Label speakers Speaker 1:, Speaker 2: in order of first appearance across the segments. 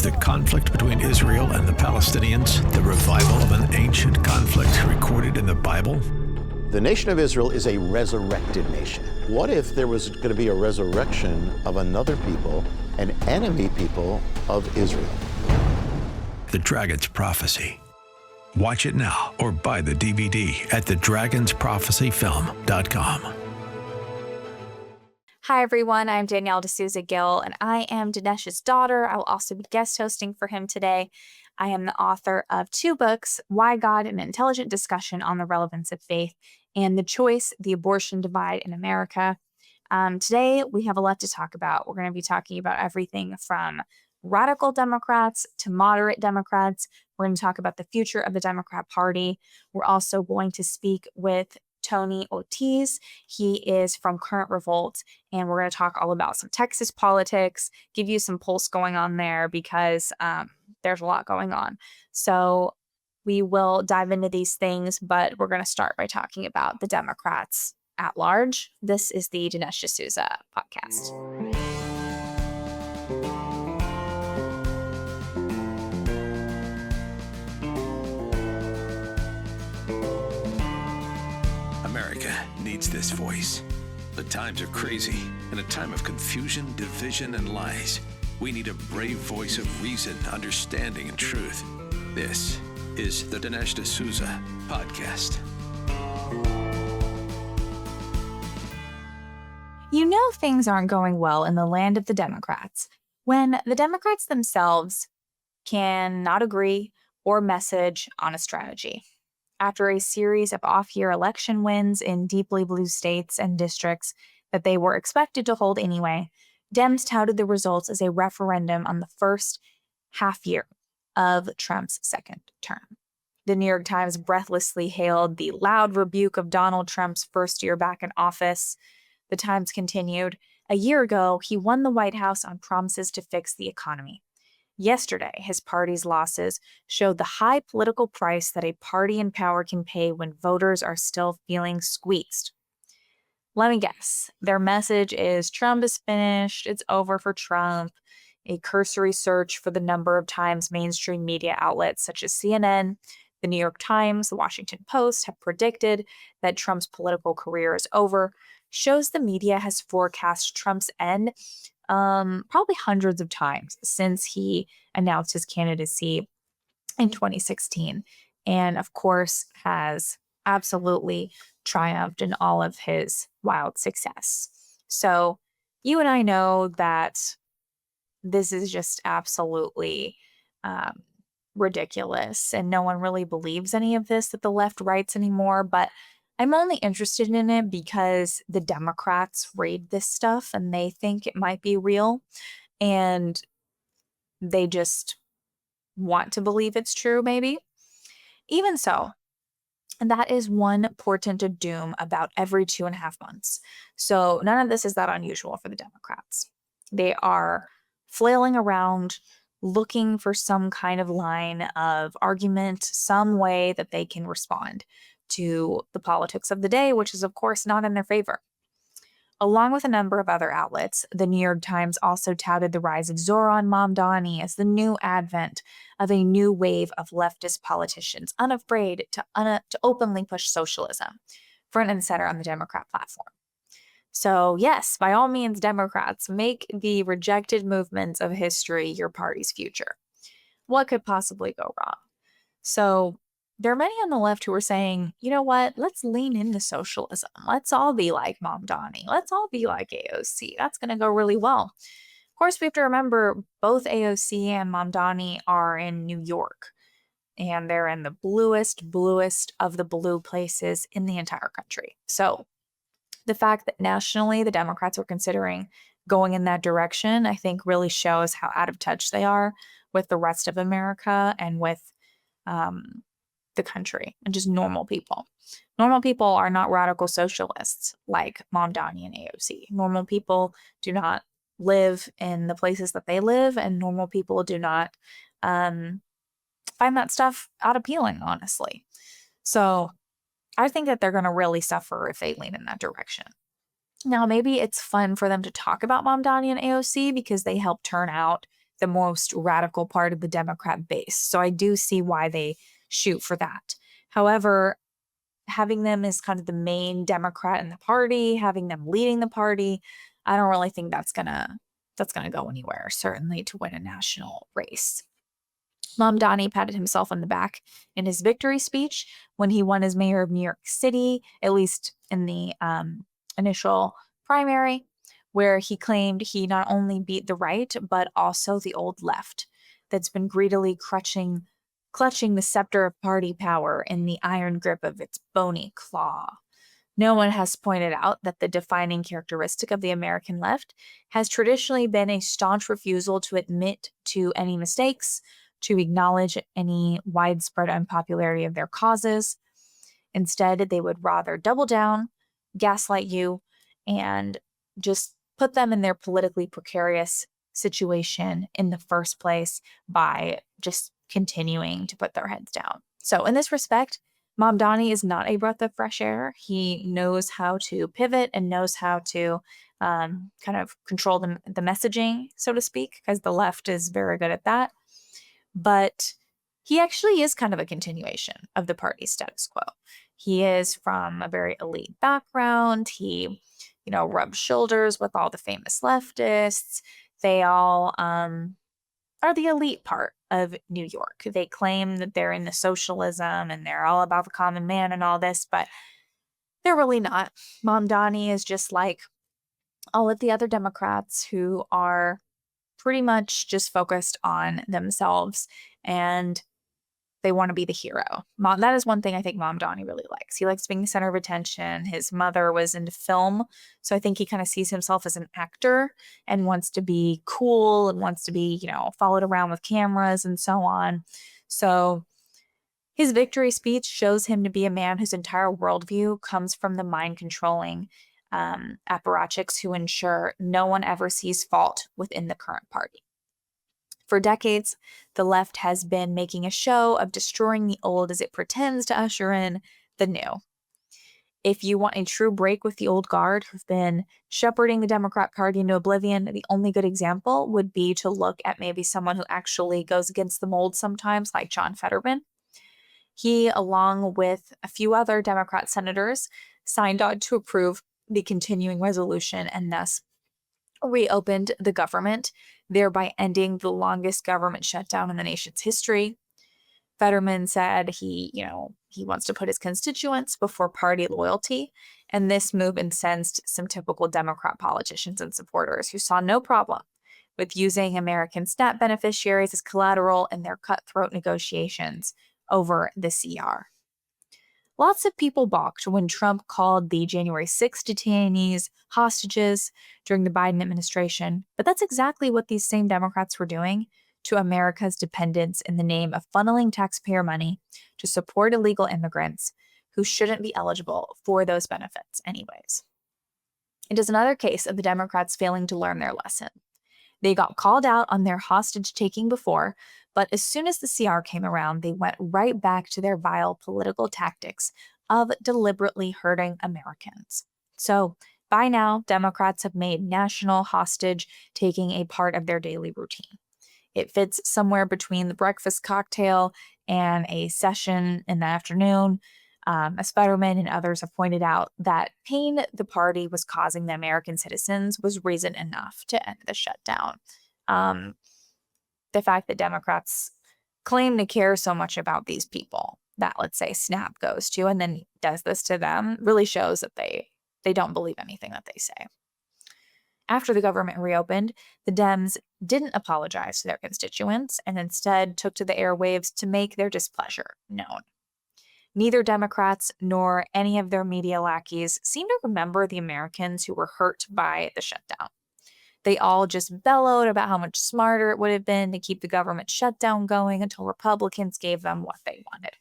Speaker 1: the conflict between Israel and the Palestinians the revival of an ancient conflict recorded in the Bible?
Speaker 2: The nation of Israel is a resurrected nation. What if there was going to be a resurrection of another people, an enemy people of Israel?
Speaker 1: The Dragon's Prophecy. Watch it now or buy the DVD at thedragonsprophecyfilm.com.
Speaker 3: Hi everyone, I'm Danielle D'Souza Gill, and I am Dinesh's daughter. I will also be guest hosting for him today. I am the author of 2 books, Why God, an Intelligent Discussion on the Relevance of Faith, and The Choice, The Abortion Divide in America. Today, we have a lot to talk about. We're going to be talking about everything from radical Democrats to moderate Democrats. We're going to talk about the future of the Democrat Party. We're also going to speak with Tony Ortiz. He is from Current Revolt, and we're going to talk all about some Texas politics, give you some pulse going on there because there's a lot going on. So we will dive into these things, but we're going to start by talking about the Democrats at large. This is the Dinesh D'Souza podcast.
Speaker 1: America needs this voice. The times are crazy. In a time of confusion, division, and lies, we need a brave voice of reason, understanding, and truth. This is the Dinesh D'Souza podcast.
Speaker 3: You know things aren't going well in the land of the Democrats when the Democrats themselves cannot agree or message on a strategy. After a series of off-year election wins in deeply blue states and districts that they were expected to hold anyway, Dems touted the results as a referendum on the first half year of Trump's second term. The New York Times breathlessly hailed the loud rebuke of Donald Trump's first year back in office. The Times continued, "A year ago, he won the White House on promises to fix the economy. Yesterday, his party's losses showed the high political price that a party in power can pay when voters are still feeling squeezed." Let me guess. Their message is Trump is finished, it's over for Trump. A cursory search for the number of times mainstream media outlets such as CNN, the New York Times, the Washington Post have predicted that Trump's political career is over shows the media has forecast Trump's end probably hundreds of times since he announced his candidacy in 2016, and of course has absolutely triumphed in all of his wild success. So you and I know that this is just absolutely ridiculous, and no one really believes any of this at the left rights anymore, but I'm only interested in it because the Democrats read this stuff and they think it might be real, and they just want to believe it's true, maybe. Even so, that is one portent of doom about every 2.5 months. So none of this is that unusual for the Democrats. They are flailing around looking for some kind of line of argument, some way that they can respond to the politics of the day, which is, of course, not in their favor. Along with a number of other outlets, the New York Times also touted the rise of Zoran Mamdani as the new advent of a new wave of leftist politicians unafraid to openly push socialism front and center on the Democrat platform. So yes, by all means, Democrats, make the rejected movements of history your party's future. What could possibly go wrong? So there are many on the left who are saying, you know what, let's lean into socialism. Let's all be like Mamdani. Let's all be like AOC. That's going to go really well. Of course, we have to remember both AOC and Mamdani are in New York, and they're in the bluest of the blue places in the entire country. So the fact that nationally the Democrats are considering going in that direction, I think really shows how out of touch they are with the rest of America and with the country and just normal people. Normal people are not radical socialists like Mamdani and AOC. Normal people do not live in the places that they live, and normal people do not find that stuff out appealing, honestly. So I think that they're going to really suffer if they lean in that direction. Now, maybe it's fun for them to talk about Mamdani and AOC because they helped turn out the most radical part of the Democrat base. So I do see why they shoot for that. However, having them as kind of the main Democrat in the party, having them leading the party, I don't really think that's gonna go anywhere, certainly to win a national race. Mamdani patted himself on the back in his victory speech when he won as mayor of New York City, at least in the initial primary, where he claimed he not only beat the right, but also the old left that's been greedily clutching the scepter of party power in the iron grip of its bony claw. No one has pointed out that the defining characteristic of the American left has traditionally been a staunch refusal to admit to any mistakes, to acknowledge any widespread unpopularity of their causes. Instead, they would rather double down, gaslight you, and just put them in their politically precarious situation in the first place by just continuing to put their heads down. So in this respect, Mamdani is not a breath of fresh air. He knows how to pivot and knows how to kind of control the messaging, so to speak, because the left is very good at that. But he actually is kind of a continuation of the party's status quo. He is from a very elite background. He, rubs shoulders with all the famous leftists. They all are the elite part of New York. They claim that they're into socialism and they're all about the common man and all this, but they're really not. Mamdani is just like all of the other Democrats who are pretty much just focused on themselves and they want to be the hero. That is one thing I think Mamdani really likes. He likes being the center of attention. His mother was into film, so I think he kind of sees himself as an actor and wants to be cool and wants to be, followed around with cameras and so on. So his victory speech shows him to be a man whose entire worldview comes from the mind-controlling apparatchiks who ensure no one ever sees fault within the current party. For decades, the left has been making a show of destroying the old as it pretends to usher in the new. If you want a true break with the old guard who've been shepherding the Democrat Party into oblivion, the only good example would be to look at maybe someone who actually goes against the mold sometimes, like John Fetterman. He, along with a few other Democrat senators, signed on to approve the continuing resolution and thus reopened the government, thereby ending the longest government shutdown in the nation's history. Fetterman said he wants to put his constituents before party loyalty, and this move incensed some typical Democrat politicians and supporters who saw no problem with using American SNAP beneficiaries as collateral in their cutthroat negotiations over the CR. Lots of people balked when Trump called the January 6 detainees hostages during the Biden administration, but that's exactly what these same Democrats were doing to America's dependents in the name of funneling taxpayer money to support illegal immigrants who shouldn't be eligible for those benefits anyways. It is another case of the Democrats failing to learn their lesson. They got called out on their hostage-taking before, but as soon as the CR came around, they went right back to their vile political tactics of deliberately hurting Americans. So, by now, Democrats have made national hostage-taking a part of their daily routine. It fits somewhere between the breakfast cocktail and a session in the afternoon. As Fetterman and others have pointed out, that pain the party was causing the American citizens was reason enough to end the shutdown. The fact that Democrats claim to care so much about these people that, let's say, SNAP goes to and then does this to them really shows that they don't believe anything that they say. After the government reopened, the Dems didn't apologize to their constituents and instead took to the airwaves to make their displeasure known. Neither Democrats nor any of their media lackeys seem to remember the Americans who were hurt by the shutdown. They all just bellowed about how much smarter it would have been to keep the government shutdown going until Republicans gave them what they wanted.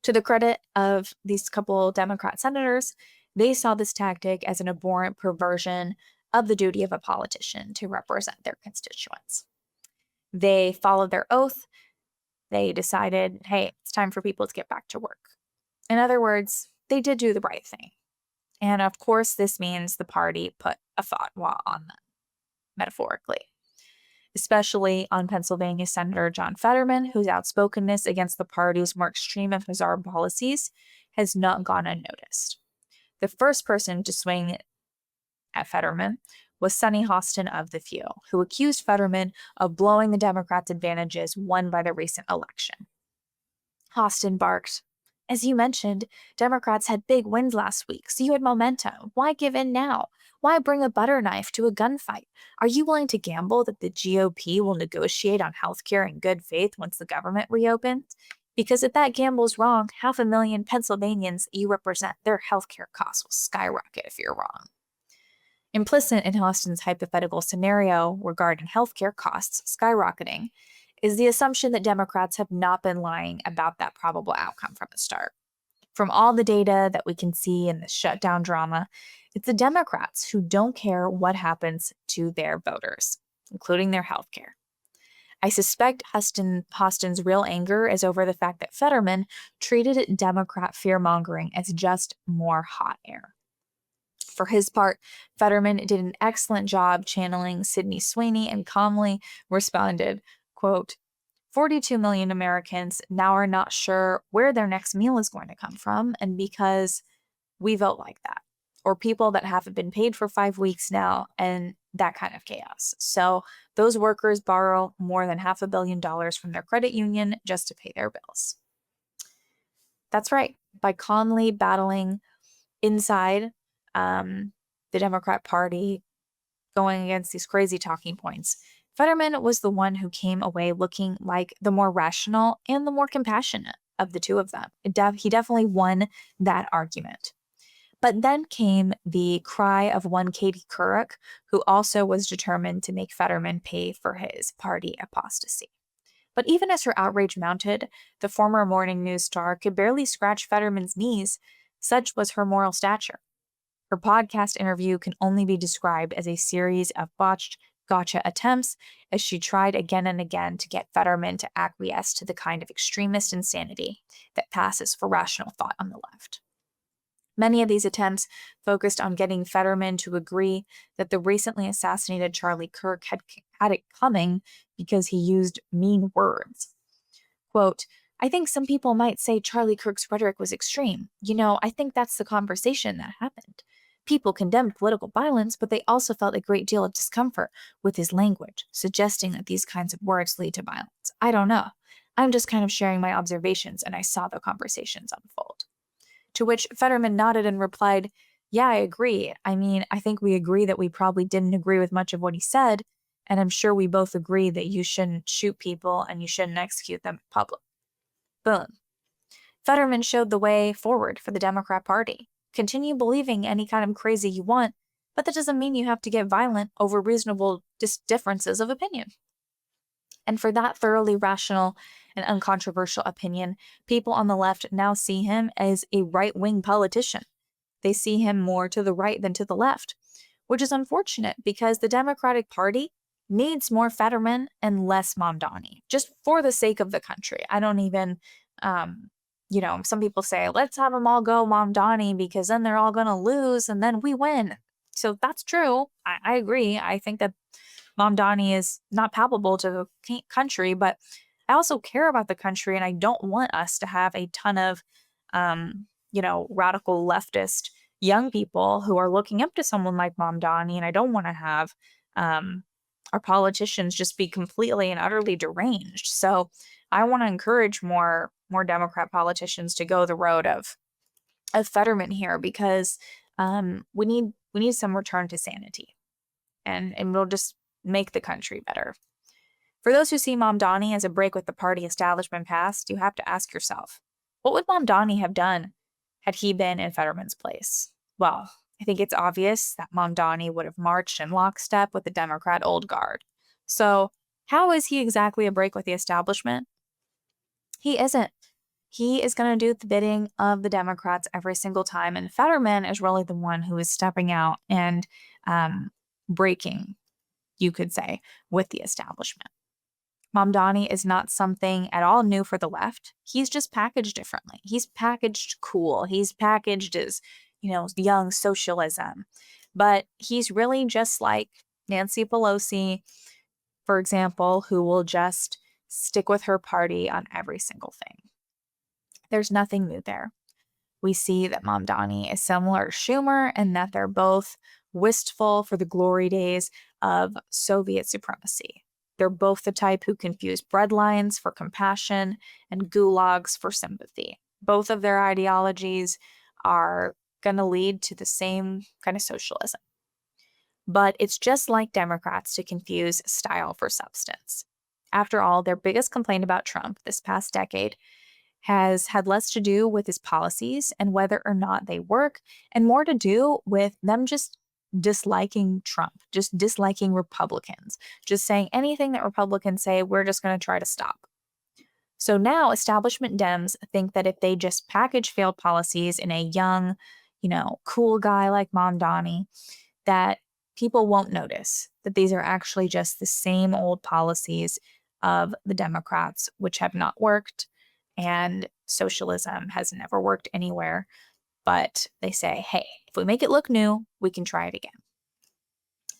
Speaker 3: To the credit of these couple Democrat senators, they saw this tactic as an abhorrent perversion of the duty of a politician to represent their constituents. They followed their oath. They decided, hey, it's time for people to get back to work. In other words, they did do the right thing. And of course, this means the party put a fatwa on them, metaphorically. especially on Pennsylvania Senator John Fetterman, whose outspokenness against the party's more extreme and bizarre policies has not gone unnoticed. The first person to swing at Fetterman was Sonny Hostin of The Few, who accused Fetterman of blowing the Democrats' advantages won by the recent election. Hostin barked, "As you mentioned, Democrats had big wins last week, so you had momentum. Why give in now? Why bring a butter knife to a gunfight? Are you willing to gamble that the GOP will negotiate on healthcare in good faith once the government reopens? Because if that gamble's wrong, 500,000 Pennsylvanians you represent, their healthcare costs will skyrocket if you're wrong." Implicit in Hostin's hypothetical scenario regarding healthcare costs skyrocketing is the assumption that Democrats have not been lying about that probable outcome from the start. From all the data that we can see in the shutdown drama, it's the Democrats who don't care what happens to their voters, including their healthcare. I suspect Hostin's real anger is over the fact that Fetterman treated Democrat fear-mongering as just more hot air. For his part, Fetterman did an excellent job channeling Sydney Sweeney and calmly responded, quote, 42 million Americans now are not sure where their next meal is going to come from, and because we vote like that. Or people that haven't been paid for 5 weeks now, and that kind of chaos. So those workers borrow more than $500 million from their credit union just to pay their bills. That's right. By calmly battling inside the Democrat Party, going against these crazy talking points, Fetterman was the one who came away looking like the more rational and the more compassionate of the two of them. He definitely won that argument. But then came the cry of one Katie Couric, who also was determined to make Fetterman pay for his party apostasy. But even as her outrage mounted, the former morning news star could barely scratch Fetterman's knees, such was her moral stature. Her podcast interview can only be described as a series of botched gotcha attempts as she tried again and again to get Fetterman to acquiesce to the kind of extremist insanity that passes for rational thought on the left. Many of these attempts focused on getting Fetterman to agree that the recently assassinated Charlie Kirk had it coming because he used mean words. Quote, I think some people might say Charlie Kirk's rhetoric was extreme. I think that's the conversation that happened. People condemned political violence, but they also felt a great deal of discomfort with his language, suggesting that these kinds of words lead to violence. I don't know. I'm just kind of sharing my observations, and I saw the conversations unfold. To which Fetterman nodded and replied, yeah, I agree. I think we agree that we probably didn't agree with much of what he said, and I'm sure we both agree that you shouldn't shoot people and you shouldn't execute them in public. Boom. Fetterman showed the way forward for the Democrat Party. Continue believing any kind of crazy you want, but that doesn't mean you have to get violent over reasonable differences of opinion. And for that thoroughly rational and uncontroversial opinion, people on the left now see him as a right-wing politician. They see him more to the right than to the left, which is unfortunate because the Democratic Party needs more Fetterman and less Mamdani, just for the sake of the country. I don't even, some people say, let's have them all go Mamdani because then they're all going to lose and then we win. So that's true. I agree. I think that Mamdani is not palpable to the country, but I also care about the country and I don't want us to have a ton of, radical leftist young people who are looking up to someone like Mamdani, and I don't want to have our politicians just be completely and utterly deranged. So I want to encourage more Democrat politicians to go the road of Fetterman here because we need some return to sanity, and it'll just make the country better. For those who see Mamdani as a break with the party establishment past, you have to ask yourself, what would Mamdani have done had he been in Fetterman's place? Well, I think it's obvious that Mamdani would have marched in lockstep with the Democrat old guard. So how is he exactly a break with the establishment? He isn't. He is going to do the bidding of the Democrats every single time, and Fetterman is really the one who is stepping out and breaking, you could say, with the establishment. Mamdani is not something at all new for the left. He's just packaged differently. He's packaged cool. He's packaged as, young socialism. But he's really just like Nancy Pelosi for example, who will just stick with her party on every single thing. There's nothing new there. We see that Mamdani is similar to Schumer and that they're both wistful for the glory days of Soviet supremacy. They're both the type who confuse breadlines for compassion and gulags for sympathy. Both of their ideologies are going to lead to the same kind of socialism. But it's just like Democrats to confuse style for substance. After all, their biggest complaint about Trump this past decade has had less to do with his policies and whether or not they work, and more to do with them just disliking Trump, just disliking Republicans, just saying anything that Republicans say, we're just going to try to stop. So now establishment Dems think that if they just package failed policies in a young, cool guy like Mamdani, that people won't notice that these are actually just the same old policies of the Democrats, which have not worked. And socialism has never worked anywhere. But they say, hey, if we make it look new, we can try it again.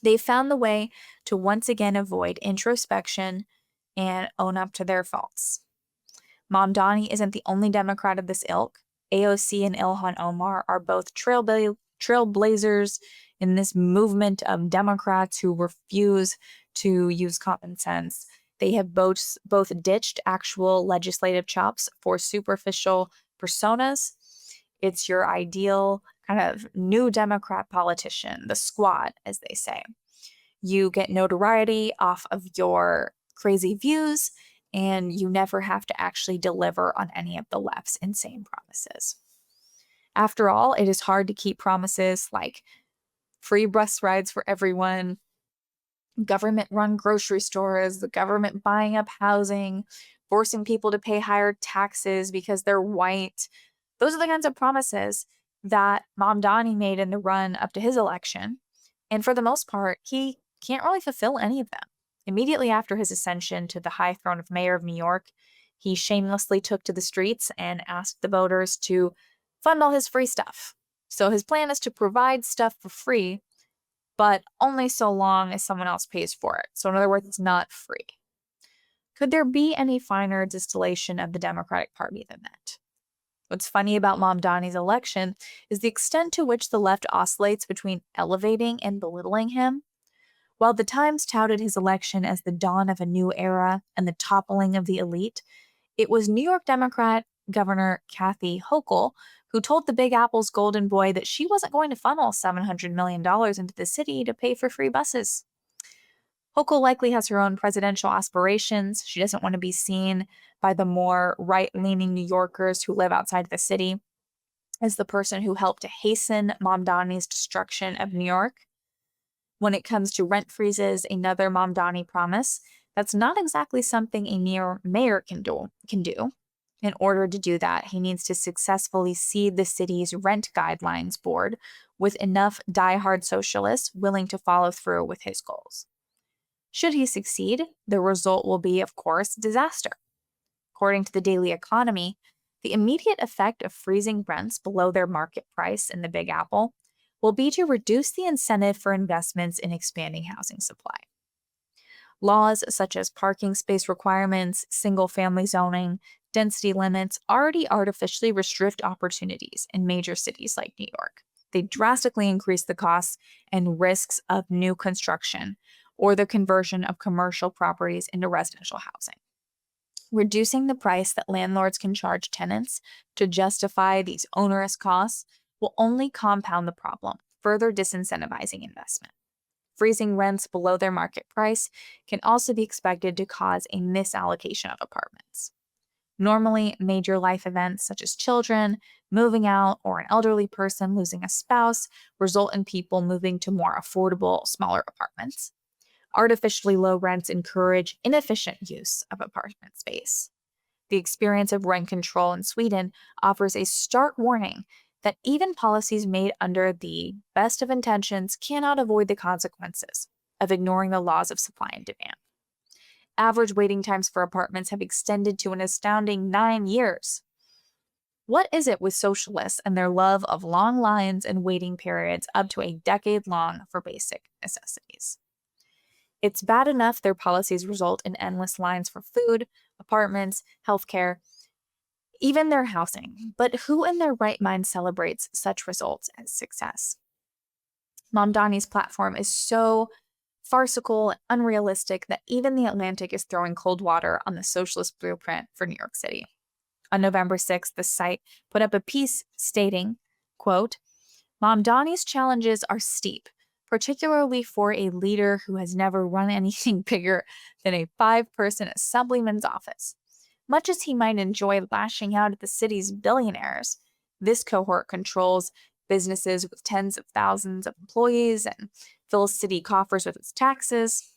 Speaker 3: They've found the way to once again avoid introspection and own up to their faults. Mamdani isn't the only Democrat of this ilk. AOC and Ilhan Omar are both trailblazers in this movement of Democrats who refuse to use common sense. They have both ditched actual legislative chops for superficial personas. It's your ideal kind of new Democrat politician, the squad, as they say. You get notoriety off of your crazy views, and you never have to actually deliver on any of the left's insane promises. After all, it is hard to keep promises like free bus rides for everyone, government-run grocery stores, the government buying up housing, forcing people to pay higher taxes because they're white. Those are the kinds of promises that Mamdani made in the run up to his election. And for the most part, he can't really fulfill any of them. Immediately after his ascension to the high throne of mayor of New York, he shamelessly took to the streets and asked the voters to fund all his free stuff. So his plan is to provide stuff for free, but only so long as someone else pays for it. So in other words, it's not free. Could there be any finer distillation of the Democratic Party than that? What's funny about Mamdani's election is the extent to which the left oscillates between elevating and belittling him. While the Times touted his election as the dawn of a new era and the toppling of the elite, it was New York Democrat Governor Kathy Hochul who told the Big Apple's golden boy that she wasn't going to funnel $700 million into the city to pay for free buses. Hochul likely has her own presidential aspirations. She doesn't want to be seen by the more right-leaning New Yorkers who live outside the city as the person who helped to hasten Mamdani's destruction of New York. When it comes to rent freezes, another Mamdani promise, that's not exactly something a mere mayor can do. In order to do that, he needs to successfully seed the city's rent guidelines board with enough diehard socialists willing to follow through with his goals. Should he succeed, the result will be, of course, disaster. According to the Daily Economy, the immediate effect of freezing rents below their market price in the Big Apple will be to reduce the incentive for investments in expanding housing supply. Laws such as parking space requirements, single-family zoning, density limits already artificially restrict opportunities in major cities like New York. They drastically increase the costs and risks of new construction or the conversion of commercial properties into residential housing. Reducing the price that landlords can charge tenants to justify these onerous costs will only compound the problem, further disincentivizing investment. Freezing rents below their market price can also be expected to cause a misallocation of apartments. Normally, major life events such as children, moving out, or an elderly person losing a spouse result in people moving to more affordable, smaller apartments. Artificially low rents encourage inefficient use of apartment space. The experience of rent control in Sweden offers a stark warning that even policies made under the best of intentions cannot avoid the consequences of ignoring the laws of supply and demand. Average waiting times for apartments have extended to an astounding 9 years. What is it with socialists and their love of long lines and waiting periods up to a decade long for basic necessities? It's bad enough their policies result in endless lines for food, apartments, healthcare, even their housing. But who in their right mind celebrates such results as success? Mamdani's platform is so farcical and unrealistic that even The Atlantic is throwing cold water on the socialist blueprint for New York City. On November 6th, the site put up a piece stating, quote, Mamdani's challenges are steep, particularly for a leader who has never run anything bigger than a 5-person assemblyman's office. Much as he might enjoy lashing out at the city's billionaires, this cohort controls businesses with tens of thousands of employees and fills city coffers with its taxes.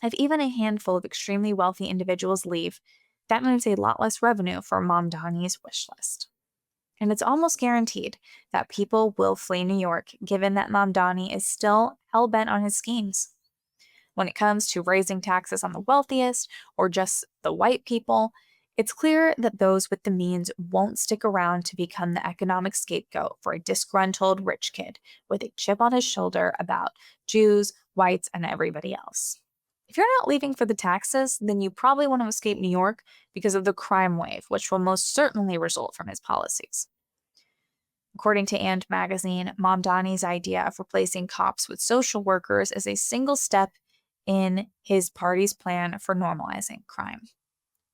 Speaker 3: If even a handful of extremely wealthy individuals leave, that means a lot less revenue for Mamdani's wish list. And it's almost guaranteed that people will flee New York, given that Mamdani is still hell-bent on his schemes. When it comes to raising taxes on the wealthiest, or just the white people, it's clear that those with the means won't stick around to become the economic scapegoat for a disgruntled rich kid with a chip on his shoulder about Jews, whites, and everybody else. If you're not leaving for the taxes, then you probably want to escape New York because of the crime wave, which will most certainly result from his policies. According to And magazine, Mamdani's idea of replacing cops with social workers is a single step in his party's plan for normalizing crime.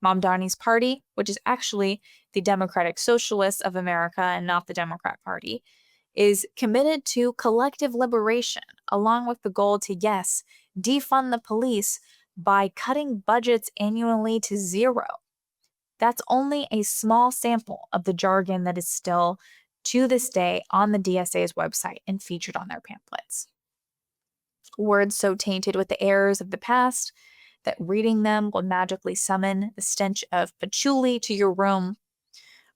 Speaker 3: Mamdani's party, which is actually the Democratic Socialists of America and not the Democrat Party, is committed to collective liberation, along with the goal to, yes, defund the police by cutting budgets annually to zero. That's only a small sample of the jargon that is still, to this day, on the DSA's website and featured on their pamphlets. Words so tainted with the errors of the past that reading them will magically summon the stench of patchouli to your room.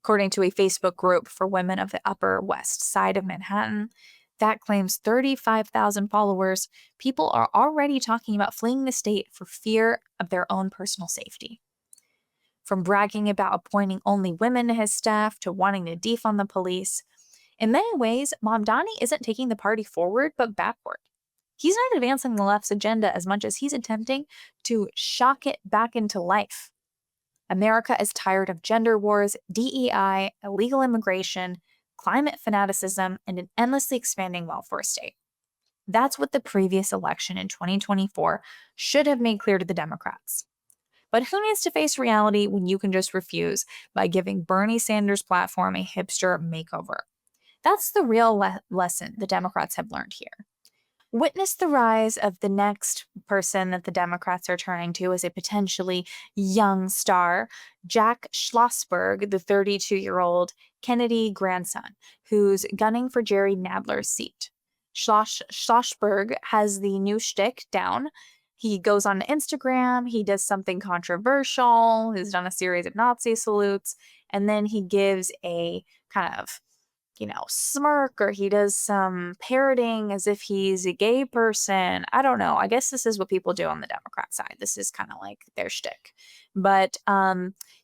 Speaker 3: According to a Facebook group for women of the Upper West Side of Manhattan that claims 35,000 followers, people are already talking about fleeing the state for fear of their own personal safety. From bragging about appointing only women to his staff to wanting to defund the police, in many ways, Mamdani isn't taking the party forward, but backward. He's not advancing the left's agenda as much as he's attempting to shock it back into life. America is tired of gender wars, DEI, illegal immigration, climate fanaticism, and an endlessly expanding welfare state. That's what the previous election in 2024 should have made clear to the Democrats. But who needs to face reality when you can just refuse by giving Bernie Sanders' platform a hipster makeover? That's the real lesson the Democrats have learned here. Witness the rise of the next person that the Democrats are turning to as a potentially young star, Jack Schlossberg, the 32-year-old Kennedy grandson, who's gunning for Jerry Nadler's seat. Schlossberg has the new shtick down. He goes on Instagram, he does something controversial, he's done a series of Nazi salutes, and then he gives a kind of smirk, or he does some parroting as if he's a gay person. I don't know. I guess this is what people do on the Democrat side. This is kind of like their shtick. But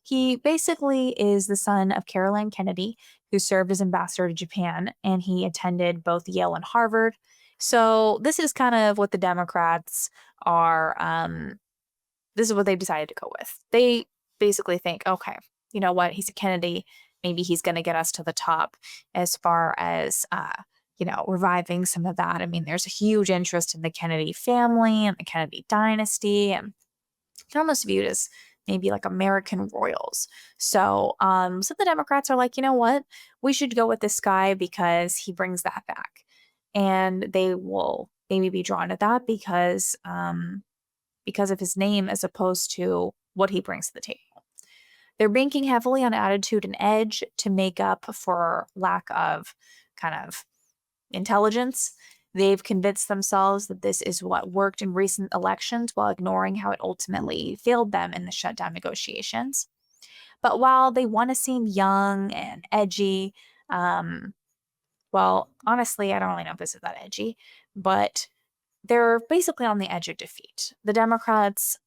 Speaker 3: he basically is the son of Caroline Kennedy, who served as ambassador to Japan, and he attended both Yale and Harvard. So this is kind of what the Democrats are, this is what they've decided to go with. They basically think, okay, you know what, he's a Kennedy, maybe he's going to get us to the top as far as, reviving some of that. I mean, there's a huge interest in the Kennedy family and the Kennedy dynasty, and they're almost viewed as maybe like American royals. So the Democrats are like, you know what, we should go with this guy because he brings that back. And they will maybe be drawn to that because of his name as opposed to what he brings to the table. They're banking heavily on attitude and edge to make up for lack of kind of intelligence. They've convinced themselves that this is what worked in recent elections while ignoring how it ultimately failed them in the shutdown negotiations. But while they want to seem young and edgy, well, honestly, I don't really know if this is that edgy, but they're basically on the edge of defeat. The Democrats,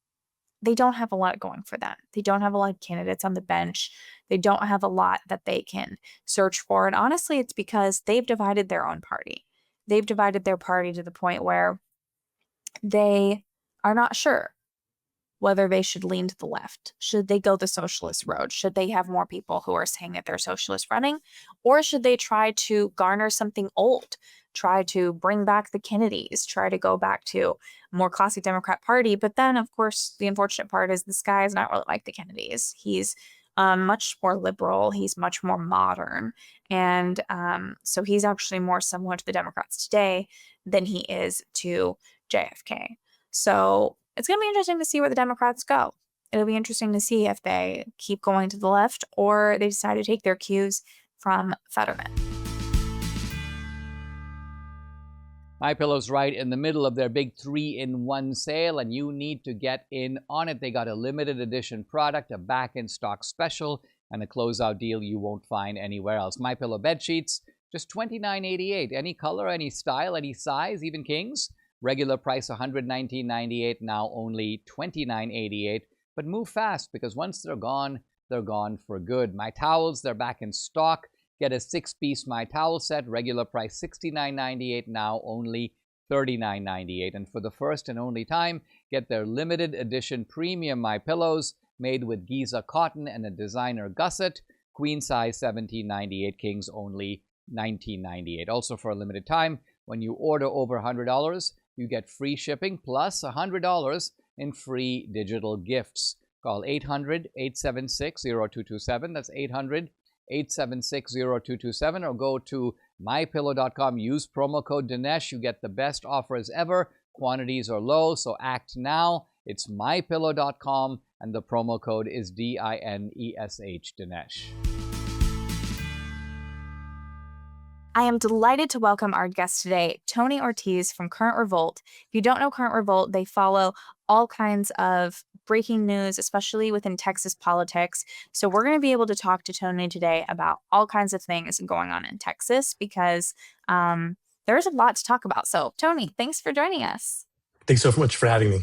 Speaker 3: they don't have a lot going for them. They don't have a lot of candidates on the bench. They don't have a lot that they can search for. And honestly, it's because they've divided their own party. They've divided their party to the point where they are not sure whether they should lean to the left. Should they go the socialist road? Should they have more people who are saying that they're socialist running? Or should they try to garner something old, try to bring back the Kennedys, try to go back to a more classic Democrat Party? But then, of course, the unfortunate part is this guy is not really like the Kennedys. He's much more liberal. He's much more modern. And so he's actually more similar to the Democrats today than he is to JFK. So it's going to be interesting to see where the Democrats go. It'll be interesting to see if they keep going to the left or they decide to take their cues from Fetterman.
Speaker 4: MyPillow's right in the middle of their big 3-in-1 sale, and you need to get in on it. They got a limited edition product, a back-in-stock special, and a closeout deal you won't find anywhere else. MyPillow bed sheets, just $29.88. Any color, any style, any size, even kings. Regular price $119.98, now only $29.88. But move fast, because once they're gone for good. My towels, they're back in stock. Get a 6-piece My Towel set, regular price $69.98, now only $39.98. And for the first and only time, get their limited edition premium My Pillows made with Giza cotton and a designer gusset. Queen size $17.98, kings only $19.98. Also for a limited time, when you order over $100, you get free shipping plus $100 in free digital gifts. Call 800-876-0227. That's 800-876-0227, or go to mypillow.com. Use promo code Dinesh. You get the best offers ever. Quantities are low, so act now. It's mypillow.com, and the promo code is DINESH, Dinesh.
Speaker 3: I am delighted to welcome our guest today, Tony Ortiz from Current Revolt. If you don't know Current Revolt, they follow all kinds of breaking news, especially within Texas politics. So we're going to be able to talk to Tony today about all kinds of things going on in Texas, because there's a lot to talk about. So Tony, thanks for joining us.
Speaker 5: Thanks so much for having me.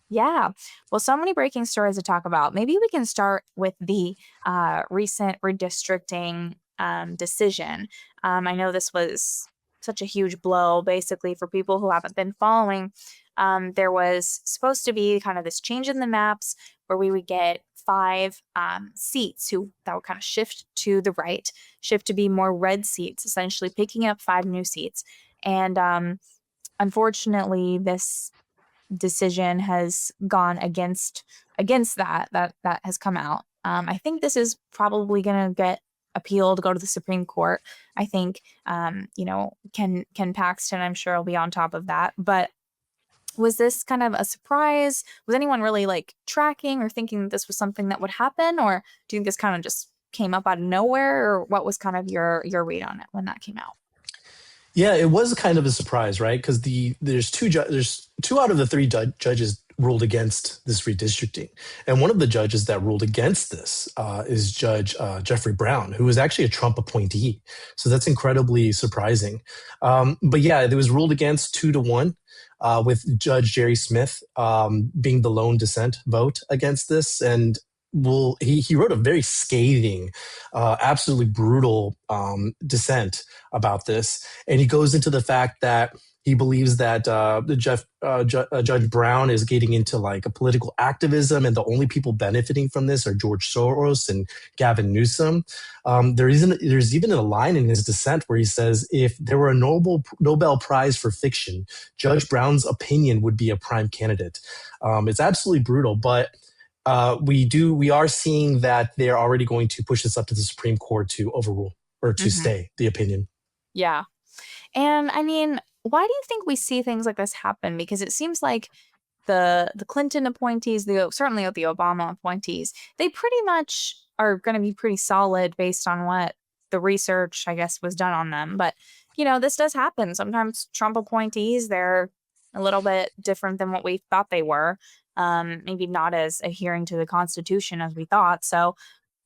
Speaker 3: Yeah. Well, so many breaking stories to talk about. Maybe we can start with the recent redistricting decision. I know this was such a huge blow, basically, for people who haven't been following. There was supposed to be kind of this change in the maps where we would get 5 seats that would kind of shift to the right, shift to be more red seats, essentially picking up 5 new seats. And unfortunately, this decision has gone against that has come out. I think this is probably going to get appealed, go to the Supreme Court. I think, Ken Paxton, I'm sure, will be on top of that. But was this kind of a surprise? Was anyone really tracking or thinking that this was something that would happen? Or do you think this kind of just came up out of nowhere? Or what was kind of your read on it when that came out?
Speaker 5: Yeah, it was kind of a surprise, right? Because there's 2 out of the 3 judges ruled against this redistricting, and one of the judges that ruled against this is Judge Jeffrey Brown, who was actually a Trump appointee. So that's incredibly surprising. But yeah, it was ruled against 2-1, with Judge Jerry Smith being the lone dissent vote against this, and he wrote a very scathing, absolutely brutal dissent about this, and he goes into the fact that he believes that Judge Brown is getting into a political activism, and the only people benefiting from this are George Soros and Gavin Newsom. There's even a line in his dissent where he says, if there were a Nobel Prize for fiction, Judge Brown's opinion would be a prime candidate. It's absolutely brutal, but we are seeing that they're already going to push this up to the Supreme Court to overrule or to stay the opinion.
Speaker 3: Yeah. And I mean, why do you think we see things like this happen? Because it seems like the Clinton appointees, certainly the Obama appointees, they pretty much are going to be pretty solid based on what the research, I guess, was done on them. But, this does happen. Sometimes Trump appointees, they're a little bit different than what we thought they were. Maybe not as adhering to the Constitution as we thought. So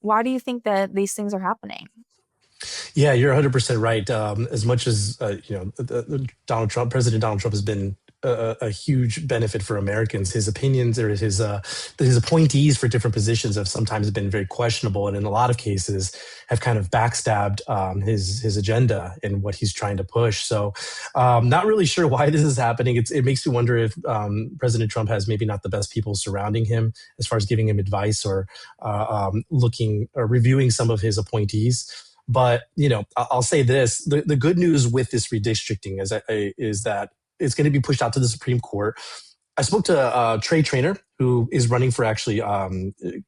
Speaker 3: why do you think that these things are happening?
Speaker 5: Yeah, you're 100% right. As much as President Donald Trump has been a huge benefit for Americans. His opinions or his appointees for different positions have sometimes been very questionable, and in a lot of cases have kind of backstabbed his agenda and what he's trying to push. So, not really sure why this is happening. It makes me wonder if President Trump has maybe not the best people surrounding him as far as giving him advice or looking or reviewing some of his appointees. But I'll say this: the good news with this redistricting is that it's going to be pushed out to the Supreme Court. I spoke to Trey Traynor, who is running for actually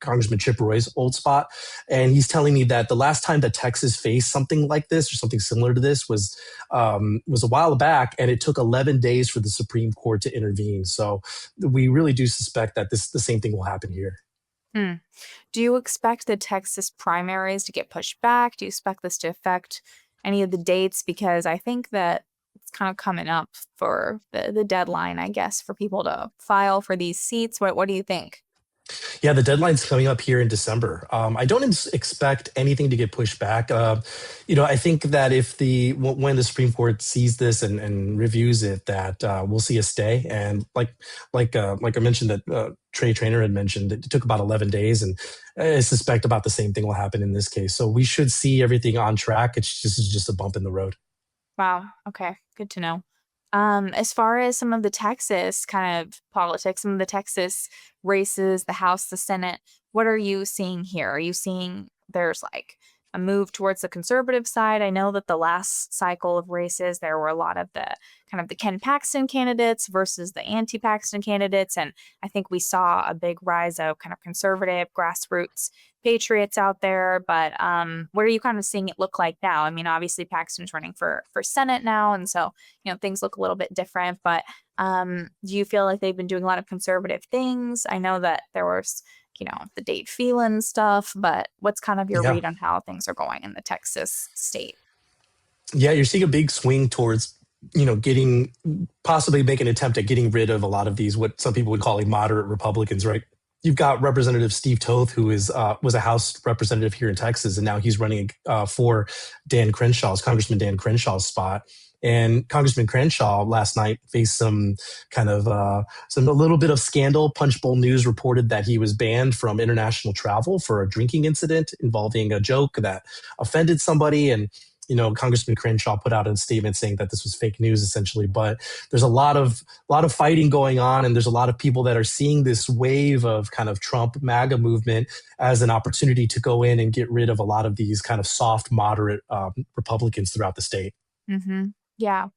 Speaker 5: Congressman Chip Roy's old spot, and he's telling me that the last time that Texas faced something like this or something similar to this was a while back, and it took 11 days for the Supreme Court to intervene. So we really do suspect that the same thing will happen here.
Speaker 3: Do you expect the Texas primaries to get pushed back? Do you expect this to affect any of the dates? Because I think that it's kind of coming up for the deadline, I guess, for people to file for these seats. What do you think?
Speaker 5: Yeah, the deadline's coming up here in December. I don't expect anything to get pushed back. I think that when the Supreme Court sees this and reviews it, that we'll see a stay. And like I mentioned, that Trey Traynor had mentioned, it took about 11 days, and I suspect about the same thing will happen in this case. So we should see everything on track. It's just a bump in the road.
Speaker 3: Wow. Okay. Good to know. As far as some of the Texas kind of politics, some of the Texas races, the House, the Senate, what are you seeing here? Are you seeing there's like a move towards the conservative side? I know that the last cycle of races, there were a lot of the kind of the Ken Paxton candidates versus the anti-Paxton candidates. And I think we saw a big rise of kind of conservative grassroots patriots out there. But what are you kind of seeing it look like now? I mean, obviously Paxton's running for Senate now. And so, things look a little bit different. But do you feel like they've been doing a lot of conservative things? I know that there was the Dade Phelan stuff, but what's kind of your read on how things are going in the Texas state?
Speaker 5: Yeah, you're seeing a big swing towards, possibly make an attempt at getting rid of a lot of these, what some people would call moderate Republicans, right? You've got Representative Steve Toth, who was a House representative here in Texas, and now he's running for Congressman Dan Crenshaw's spot. And Congressman Crenshaw last night faced some kind of a little bit of scandal. Punchbowl News reported that he was banned from international travel for a drinking incident involving a joke that offended somebody. And Congressman Crenshaw put out a statement saying that this was fake news, essentially. But there's a lot of fighting going on, and there's a lot of people that are seeing this wave of kind of Trump MAGA movement as an opportunity to go in and get rid of a lot of these kind of soft, moderate Republicans throughout the state.
Speaker 3: Mm-hmm. Yeah.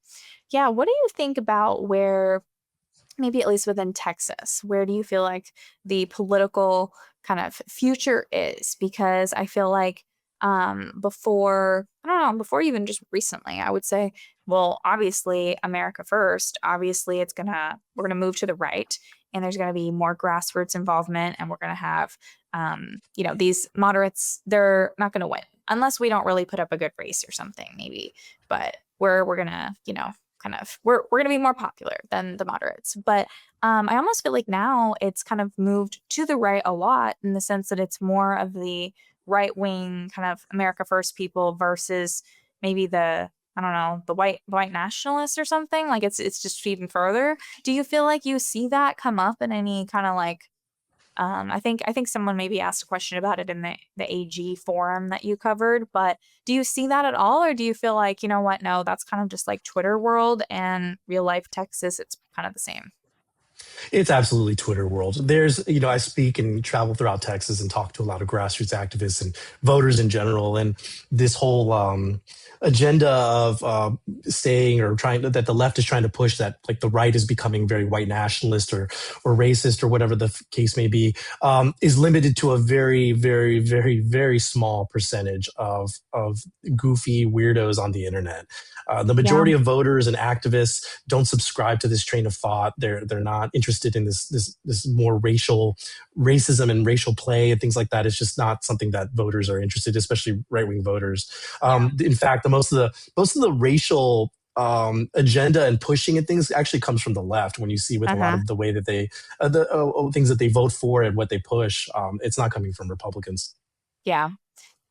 Speaker 3: Yeah. What do you think about where, maybe at least within Texas, where do you feel like the political kind of future is? Because I feel like before even just recently, I would say, well, obviously America first, obviously we're going to move to the right, and there's going to be more grassroots involvement, and we're going to have, these moderates, they're not going to win unless we don't really put up a good race or something, maybe, but we're going to, we're going to be more popular than the moderates. But I almost feel like now it's kind of moved to the right a lot, in the sense that it's more of the right wing kind of America first people versus maybe the white nationalists or something. Like it's just even further. Do you feel like you see that come up in any kind of like, I think someone maybe asked a question about it in the AG forum that you covered, but do you see that at all? Or do you feel like, no, that's kind of just like Twitter world, and real life Texas, it's kind of the same?
Speaker 5: It's absolutely Twitter world. There's, I speak and travel throughout Texas and talk to a lot of grassroots activists and voters in general. And this whole agenda of saying or trying that the left is trying to push, that like the right is becoming very white nationalist or racist or whatever the case may be, is limited to a very, very, very, very small percentage of goofy weirdos on the internet. The majority of voters and activists don't subscribe to this train of thought. They're not interested in this more racism and racial play and things like that. It's just not something that voters are interested in, especially right-wing voters. In fact, most of the racial agenda and pushing and things actually comes from the left. When you see with a lot of the way that they things that they vote for and what they push, it's not coming from Republicans.
Speaker 3: Yeah.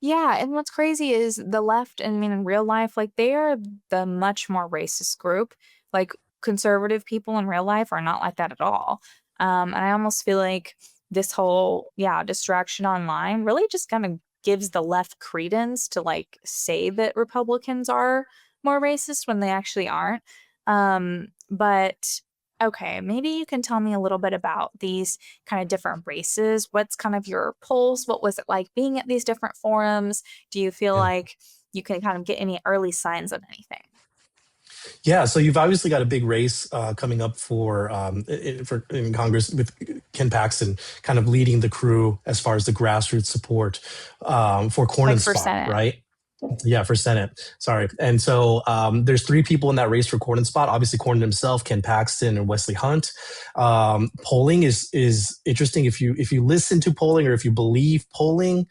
Speaker 3: Yeah, and what's crazy is the left, I mean, in real life, like, they are the much more racist group. Like, conservative people in real life are not like that at all. And I almost feel like this whole, distraction online really just kind of gives the left credence to like say that Republicans are more racist when they actually aren't. But okay, maybe you can tell me a little bit about these kind of different races. What's kind of your pulse? What was it like being at these different forums? Do you feel
Speaker 5: Yeah.
Speaker 3: like you can kind of get any early signs of anything?
Speaker 5: Yeah, so you've obviously got a big race coming up for in Congress with Ken Paxton kind of leading the crew as far as the grassroots support for
Speaker 3: Like
Speaker 5: Cornyn's
Speaker 3: for
Speaker 5: spot,
Speaker 3: Senate.
Speaker 5: right? Yeah, for Senate. Sorry. And so there's 3 people in that race for Cornyn's spot. Obviously, Cornyn himself, Ken Paxton, and Wesley Hunt. Polling is interesting. If you listen to polling or if you believe polling,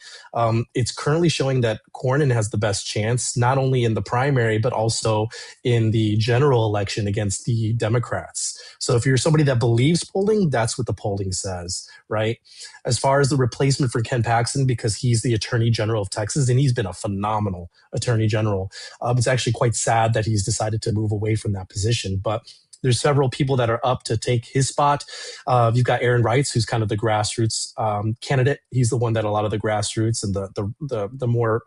Speaker 5: it's currently showing that Cornyn has the best chance, not only in the primary, but also in the general election against the Democrats. So if you're somebody that believes polling, that's what the polling says, right? As far as the replacement for Ken Paxton, because he's the Attorney General of Texas, and he's been a phenomenal Attorney General. It's actually quite sad that he's decided to move away from that position, but there's several people that are up to take his spot. You've got Aaron Reitz, who's kind of the grassroots candidate. He's the one that a lot of the grassroots and the more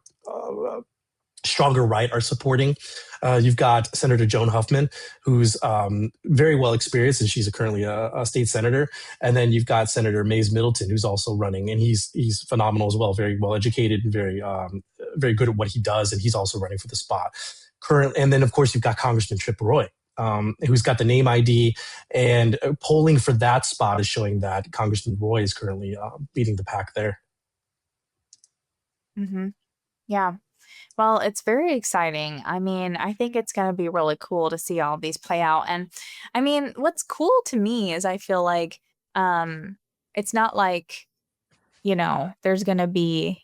Speaker 5: stronger right are supporting. You've got Senator Joan Huffman, who's very well experienced, and she's currently a state senator. And then you've got Senator Mays Middleton, who's also running, and he's phenomenal as well, very well educated and very good at what he does, and he's also running for the spot. And then of course you've got Congressman Chip Roy, who's got the name ID, and polling for that spot is showing that Congressman Roy is currently leading the pack there.
Speaker 3: Mm-hmm. Yeah. Well, it's very exciting. I mean, I think it's going to be really cool to see all these play out. And I mean, what's cool to me is I feel like it's not like, there's going to be,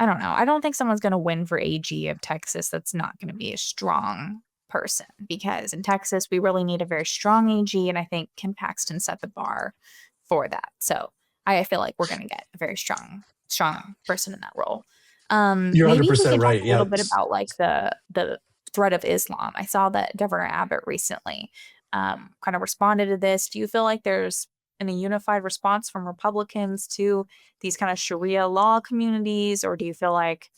Speaker 3: I don't know. I don't think someone's going to win for AG of Texas that's not going to be a strong person, because in Texas, we really need a very strong AG. And I think Ken Paxton set the bar for that. So I feel like we're going to get a very strong person in that role.
Speaker 5: You're
Speaker 3: Maybe
Speaker 5: 100%
Speaker 3: we can
Speaker 5: right.
Speaker 3: talk a little bit about like the threat of Islam. I saw that Governor Abbott recently kind of responded to this. Do you feel like there's any unified response from Republicans to these kind of Sharia law communities, or do you feel like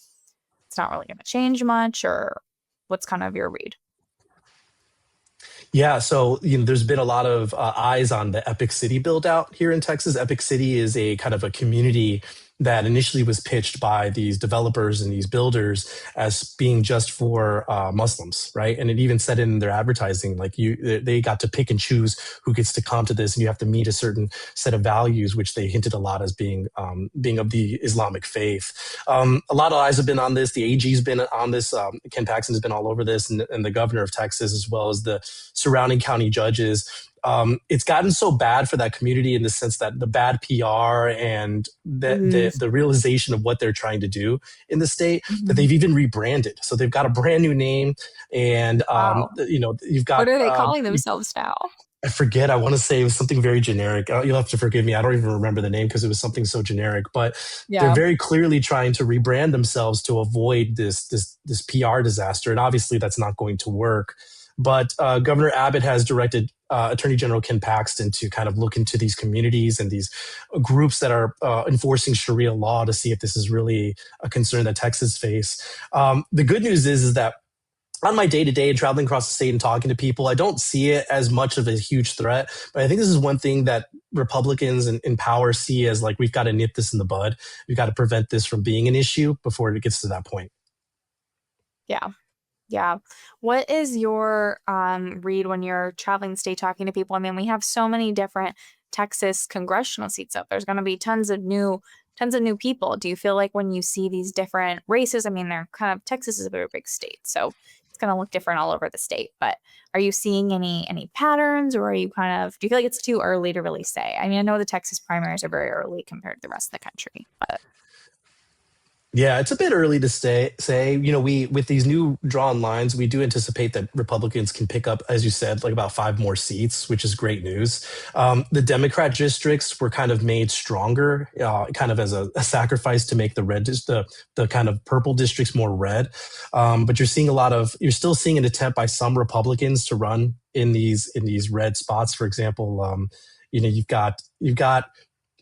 Speaker 3: it's not really going to change much, or what's kind of your read?
Speaker 5: Yeah, so there's been a lot of eyes on the Epic City build out here in Texas. Epic City is a kind of a community that initially was pitched by these developers and these builders as being just for Muslims, right? And it even said in their advertising, like they got to pick and choose who gets to come to this, and you have to meet a certain set of values, which they hinted a lot as being of the Islamic faith. A lot of eyes have been on this. The AG's been on this. Ken Paxton has been all over this, and the governor of Texas, as well as the surrounding county judges. It's gotten so bad for that community in the sense that the bad PR and the realization of what they're trying to do in the state, that they've even rebranded. So they've got a brand new name, and
Speaker 3: Wow.
Speaker 5: You've got,
Speaker 3: what are they calling themselves now?
Speaker 5: I forget. I want to say it was something very generic. You'll have to forgive me. I don't even remember the name because it was something so generic. But they're very clearly trying to rebrand themselves to avoid this PR disaster, and obviously that's not going to work. But Governor Abbott has directed Attorney General Ken Paxton to kind of look into these communities and these groups that are enforcing Sharia law to see if this is really a concern that Texas face. The good news is that on my day-to-day and traveling across the state and talking to people, I don't see it as much of a huge threat. But I think this is one thing that Republicans in power see as like, we've got to nip this in the bud. We've got to prevent this from being an issue before it gets to that point.
Speaker 3: Yeah. What is your read when you're traveling the state talking to people? I mean, we have so many different Texas congressional seats up. There's going to be tons of new people. Do you feel like when you see these different races, I mean, Texas is a very big state, so it's going to look different all over the state. But are you seeing any patterns, or are you do you feel like it's too early to really say? I mean, I know the Texas primaries are very early compared to the rest of the country, but.
Speaker 5: Yeah, it's a bit early to say. We with these new drawn lines, we do anticipate that Republicans can pick up, as you said, like about 5 more seats, which is great news. The Democrat districts were kind of made stronger, kind of as a sacrifice to make the kind of purple districts more red. But you're still seeing an attempt by some Republicans to run in these red spots. For example, you've got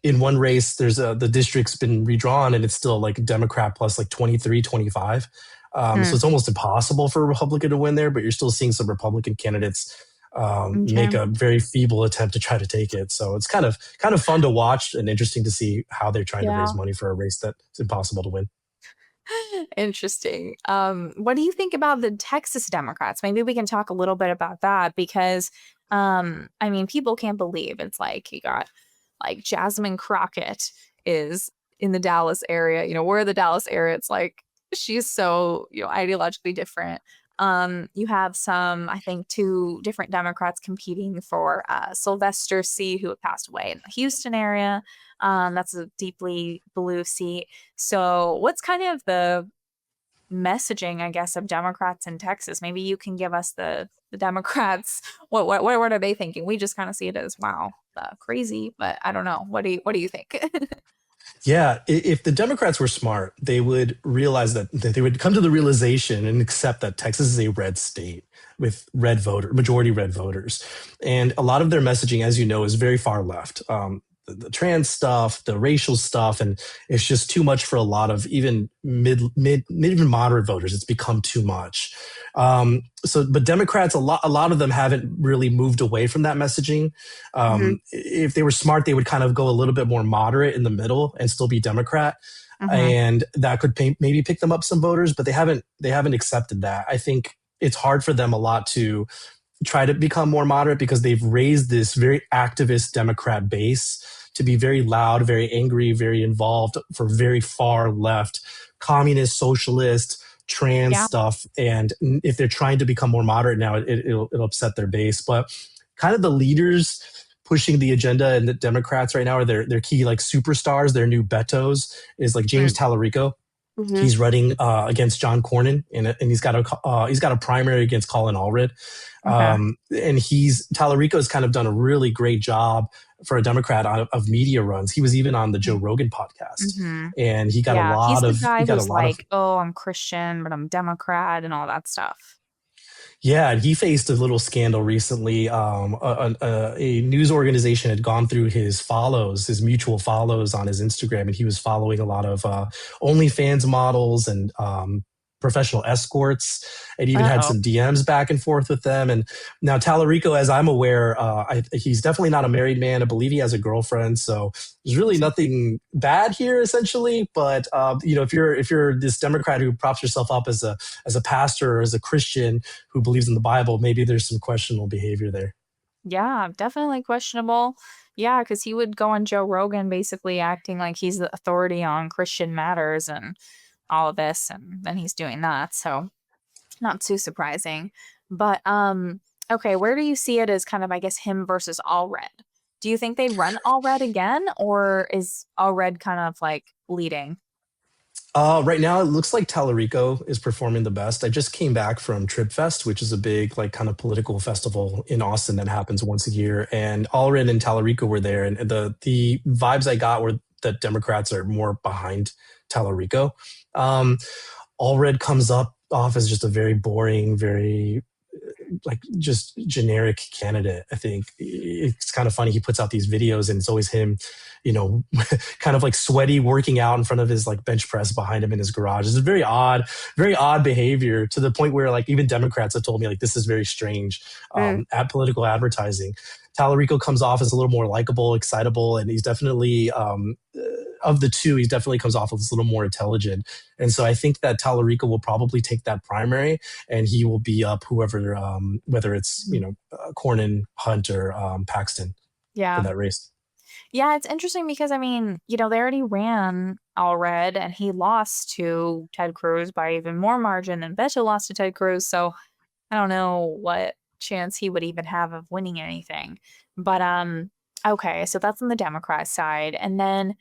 Speaker 5: in one race, the district's been redrawn and it's still like Democrat plus like 23, 25. So it's almost impossible for a Republican to win there, but you're still seeing some Republican candidates make a very feeble attempt to try to take it. So it's kind of fun to watch and interesting to see how they're trying to raise money for a race that's impossible to win.
Speaker 3: Interesting. What do you think about the Texas Democrats? Maybe we can talk a little bit about that because, I mean, people can't believe it's like you got like Jasmine Crockett is in the Dallas area. You know, we're in the Dallas area. It's like she's so, ideologically different. You have I think 2 different Democrats competing for Sylvester C., who passed away in the Houston area. That's a deeply blue seat. So what's kind of the messaging, I guess, of Democrats in Texas? Maybe you can give us the Democrats. What are they thinking? We just kind of see it as, wow, crazy, but I don't know. What do you think?
Speaker 5: Yeah, if the Democrats were smart, they would realize that they would come to the realization and accept that Texas is a red state with majority red voters. And a lot of their messaging, as you know, is very far left. The trans stuff, the racial stuff, and it's just too much for a lot of even even moderate voters. It's become too much. But Democrats, a lot of them haven't really moved away from that messaging. If they were smart, they would kind of go a little bit more moderate in the middle and still be Democrat. And that could maybe pick them up some voters, but they haven't accepted that. I think it's hard for them a lot to try to become more moderate because they've raised this very activist Democrat base to be very loud, very angry, very involved for very far left, communist, socialist, trans stuff. And if they're trying to become more moderate now, it'll upset their base. But kind of the leaders pushing the agenda and the Democrats right now are their key like superstars, their new Betos is like James Tallarico. He's running against John Cornyn, and he's got a primary against Colin Allred. And Tallarico has kind of done a really great job for a Democrat of media runs. He was even on the Joe Rogan podcast, and he got a lot of.
Speaker 3: He's the guy who's like, "Oh, I'm Christian, but I'm Democrat," and all that stuff.
Speaker 5: Yeah, and he faced a little scandal recently. A news organization had gone through his mutual follows on his Instagram, and he was following a lot of OnlyFans models and professional escorts, and even had some DMs back and forth with them. And now Tallarico, as I'm aware, he's definitely not a married man. I believe he has a girlfriend, so there's really nothing bad here, essentially. But if you're this Democrat who props yourself up as a pastor or as a Christian who believes in the Bible, maybe there's some questionable behavior there.
Speaker 3: Yeah, definitely questionable. Yeah, because he would go on Joe Rogan basically acting like he's the authority on Christian matters and all of this, and then he's doing that. So not too surprising. But okay, where do you see it as kind of, I guess, him versus Allred? Do you think they'd run Allred again, or is Allred kind of like leading?
Speaker 5: Right now, it looks like Tallarico is performing the best. I just came back from Trib Fest, which is a big like kind of political festival in Austin that happens once a year. And Allred and Tallarico were there, and the vibes I got were that Democrats are more behind Tallarico. Allred comes off as just a very boring, very like just generic candidate. I think it's kind of funny. He puts out these videos and it's always him, kind of like sweaty working out in front of his like bench press behind him in his garage. It's a very odd behavior to the point where like even Democrats have told me like this is very strange at political advertising. Tallarico comes off as a little more likable, excitable, and he's definitely of the two, he definitely comes off as a little more intelligent. And so I think that Tallarico will probably take that primary and he will be up whoever, whether it's, Cornyn, Hunt, or Paxton for that race.
Speaker 3: Yeah, it's interesting because, I mean, they already ran Allred and he lost to Ted Cruz by even more margin than Beto lost to Ted Cruz. So I don't know what chance he would even have of winning anything. But okay, so that's on the Democrat side. And then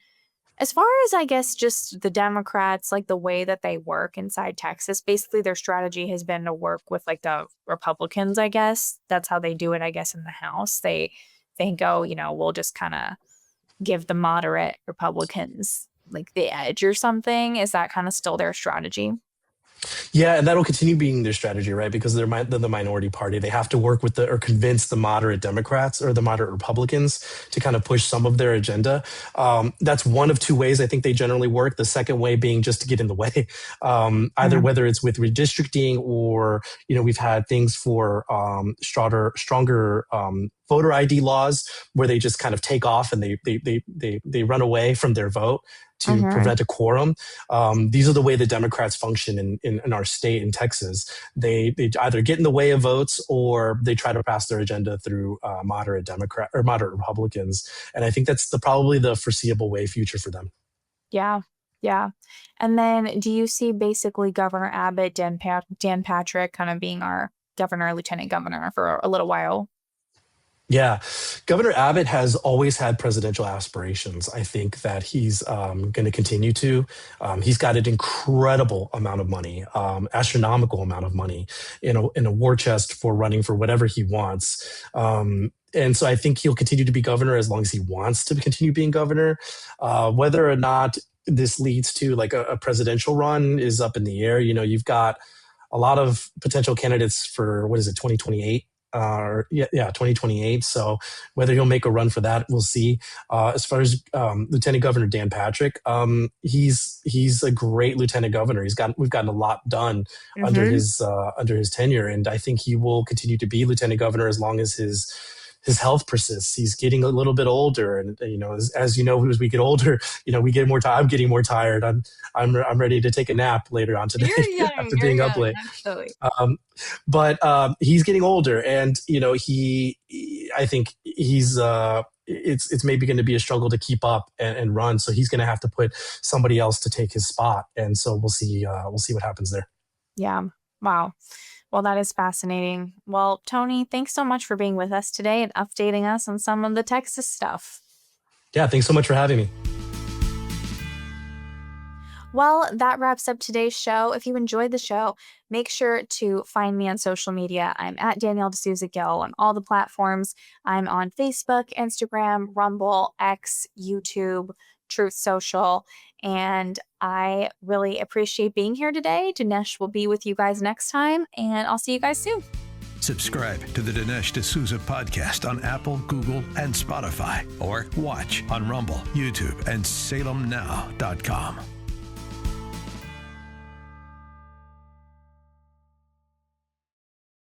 Speaker 3: as far as, I guess, just the Democrats, like the way that they work inside Texas, basically their strategy has been to work with like the Republicans, I guess. That's how they do it, I guess, in the House. They think, we'll just kind of give the moderate Republicans like the edge or something. Is that kind of still their strategy?
Speaker 5: Yeah, and that'll continue being their strategy, right? Because they're the minority party. They have to work with or convince the moderate Democrats or the moderate Republicans to kind of push some of their agenda. That's one of two ways I think they generally work. The second way being just to get in the way, either whether it's with redistricting or, we've had things for stronger voter ID laws where they just kind of take off and they run away from their vote to prevent a quorum. These are the way the Democrats function in our state in Texas. They either get in the way of votes or they try to pass their agenda through moderate Democrat or moderate Republicans. And I think that's probably the foreseeable future for them.
Speaker 3: Yeah. Yeah. And then do you see basically Governor Abbott, Dan Patrick kind of being our governor, lieutenant governor for a little while?
Speaker 5: Yeah, Governor Abbott has always had presidential aspirations. I think that he's going to continue to. He's got an incredible amount of money, astronomical amount of money in a war chest for running for whatever he wants. And so I think he'll continue to be governor as long as he wants to continue being governor. Whether or not this leads to like a presidential run is up in the air. You've got a lot of potential candidates for 2028? 2028. So whether he'll make a run for that, we'll see. As far as Lieutenant Governor Dan Patrick, he's a great lieutenant governor. We've gotten a lot done under his tenure, and I think he will continue to be lieutenant governor as long as his health persists. He's getting a little bit older, and as we get older, we get more tired. I'm getting more tired. I'm ready to take a nap later on today after being up late. But he's getting older, and I think he's it's maybe going to be a struggle to keep up and run. So he's going to have to put somebody else to take his spot, and so we'll see what happens there.
Speaker 3: Yeah. Wow. Well, that is fascinating. Well, Tony, thanks so much for being with us today and updating us on some of the Texas stuff.
Speaker 5: Yeah, thanks so much for having me.
Speaker 3: Well, that wraps up today's show. If you enjoyed the show, make sure to find me on social media. I'm at Danielle D'Souza Gill on all the platforms. I'm on Facebook, Instagram, Rumble, X, YouTube, Truth Social, and I really appreciate being here today. Dinesh will be with you guys next time, and I'll see you guys soon.
Speaker 1: Subscribe to the Dinesh D'Souza podcast on Apple, Google, and Spotify, or watch on Rumble, YouTube, and SalemNow.com.